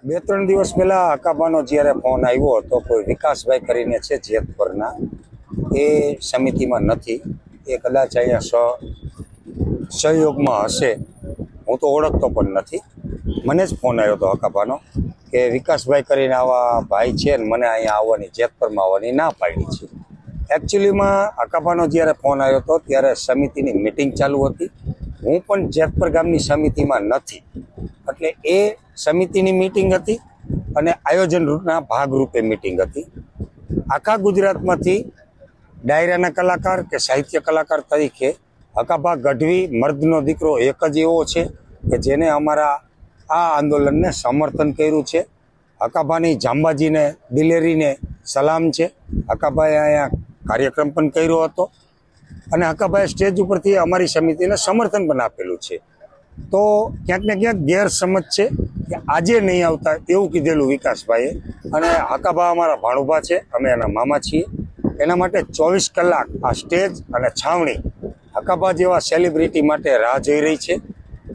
બે ત્રણ દિવસ પહેલા હકાબાનો જ્યારે ફોન આવ્યો હતો, કોઈ વિકાસભાઈ કરીને છે જેતપરના, એ સમિતિમાં નથી, એ કદાચ અહીંયા સહયોગમાં હશે, હું તો ઓળખતો પણ નથી. મને જ ફોન આવ્યો હતો હકાબાનો કે વિકાસભાઈ કરીને આવા ભાઈ છે ને મને અહીંયા આવવાની, જેતપરમાં આવવાની ના પાડી છે. એકચ્યુઅલીમાં હકાબાનો જ્યારે ફોન આવ્યો હતો ત્યારે સમિતિની મિટિંગ ચાલુ હતી. હું પણ જેતપર ગામની સમિતિમાં નથી, એટલે એ સમિતિની મિટિંગ હતી અને આયોજનના ભાગરૂપે મિટિંગ હતી. આખા ગુજરાતમાંથી ડાયરાના કલાકાર કે સાહિત્ય કલાકાર તરીકે હકાબા ગઢવી મર્દનો દીકરો એક જ એવો છે કે જેને અમારા આ આંદોલનને સમર્થન કર્યું છે. હકાબાની જાંબાજીને દિલેરીને સલામ છે. હકાબાએ અહીંયા કાર્યક્રમ પણ કર્યો હતો અને હકાબાએ સ્ટેજ ઉપરથી અમારી સમિતિને સમર્થન પણ આપેલું છે. તો ક્યાંક ને ક્યાંક ગેરસમજ છે કે આજે નહીં આવતા એવું કીધેલું વિકાસભાઈએ. અને હકાબા અમારા ભાણુભા છે, અમે એના મામા છીએ. એના માટે 24 કલાક આ સ્ટેજ અને છાવણી હકાબા જેવા સેલિબ્રિટી માટે રાહ જોઈ રહી છે.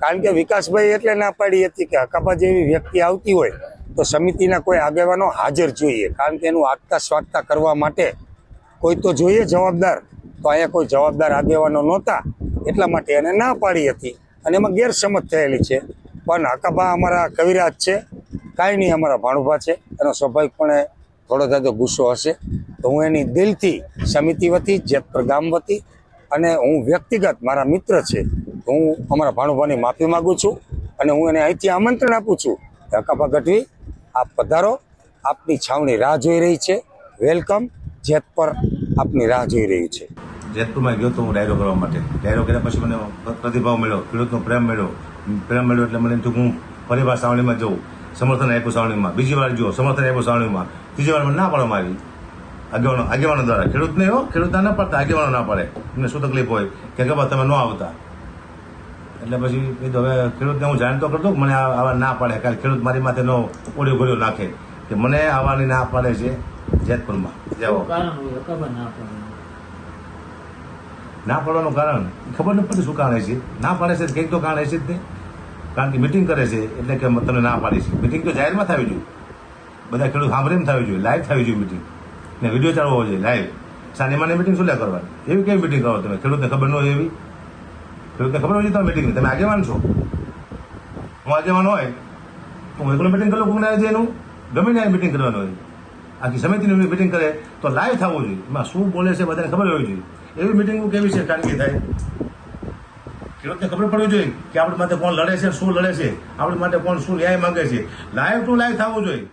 કારણ કે વિકાસભાઈ એટલે ના પાડી હતી કે હકાબા જેવી વ્યક્તિ આવતી હોય તો સમિતિના કોઈ આગેવાનો હાજર જોઈએ, કારણ કે એનું આગતા સ્વાગતા કરવા માટે કોઈ તો જોઈએ જવાબદાર. તો અહીંયા કોઈ જવાબદાર આગેવાનો નહોતા, એટલા માટે એને ના પાડી હતી અને એમાં ગેરસમજ થયેલી છે. પણ હકાબા અમારા કવિરાજ છે, કાંઈ નહીં, અમારા ભાણુભા છે, એનો સ્વાભાવિકપણે થોડો થતો ગુસ્સો હશે. તો હું એની દિલથી સમિતિ વતી, જેતપર ગામ વતી અને હું વ્યક્તિગત મારા મિત્ર છે, હું અમારા ભાણુભાની માફી માગું છું અને હું એને અહીંથી આમંત્રણ આપું છું કે હકાબા ગઢવી આપ પધારો, આપની છાવણી રાહ જોઈ રહી છે. વેલકમ, જેતપર આપની રાહ જોઈ રહ્યું છે. જેતપુરમાં ગયો તો હું ડાયરો કરવા માટે. ડાયરો કર્યા પછી મને પ્રતિભાવ મળ્યો, ખેડૂતનો પ્રેમ મળ્યો એટલે મને થયું હું ફરીવાર સાવણીમાં જઉં. સમર્થન આપ્યું સાવણીમાં, બીજી વાર જો સમર્થન આપ્યું સાવણીમાં, ત્રીજી વાર મને ના પાડવામાં આવી આગેવાનો દ્વારા. ખેડૂતને ખેડૂત ના પડતા, આગેવાનો ના પડે. એમને શું તકલીફ હોય કે ખબર તમે ન આવતા. એટલે પછી કીધું હવે ખેડૂતને હું જાણતો કરતો મને આવા ના પાડે, કારણ ખેડૂત મારી માથે નો ઓડિયો ગોળ્યો નાખે કે મને આવવાની ના પાડે છે જેતપુરમાં. જાઓ ના પાડવાનું કારણ ખબર નથી પડતી શું કારણ છે. ના પાડે છે કંઈક તો કારણ છે જ તે, કારણ કે મિટિંગ કરે છે એટલે કે તમને ના પાડી છે. મિટિંગ તો જાહેરમાં થવી જોઈએ, બધા ખેડૂત સાંભળીને થવી જોઈએ, લાઈવ થવી જોઈએ મિટિંગ, ને વિડીયો ચાલવો હોવો જોઈએ લાઈવ. સાનિમાની મિટિંગ શું લે કરવાની? એવી કેવી મિટિંગ કરો તમે? ખેડૂતને ખબર ન હોય એવી? ખેડૂતને ખબર હોય તમે મિટિંગ, તમે આગેવાન છો. હું આગેવાન હોય તો હું એકલો મિટિંગ કરું, કોને આવે એનું ગમે ને મિટિંગ કરવાનું હોય. આખી સમિતિની મિટિંગ કરે તો લાઈવ થવું જોઈએ, એમાં શું બોલે છે બધાને ખબર હોવી જોઈએ. એવી મિટિંગ કેવી છે ખાનગી થાય? ખેડૂતને ખબર પડવી જોઈએ કે આપણી માટે કોણ લડે છે, શું લડે છે, આપણી માટે કોણ શું ન્યાય માંગે છે. લાઈવ ટુ લાઈવ થવું જોઈએ.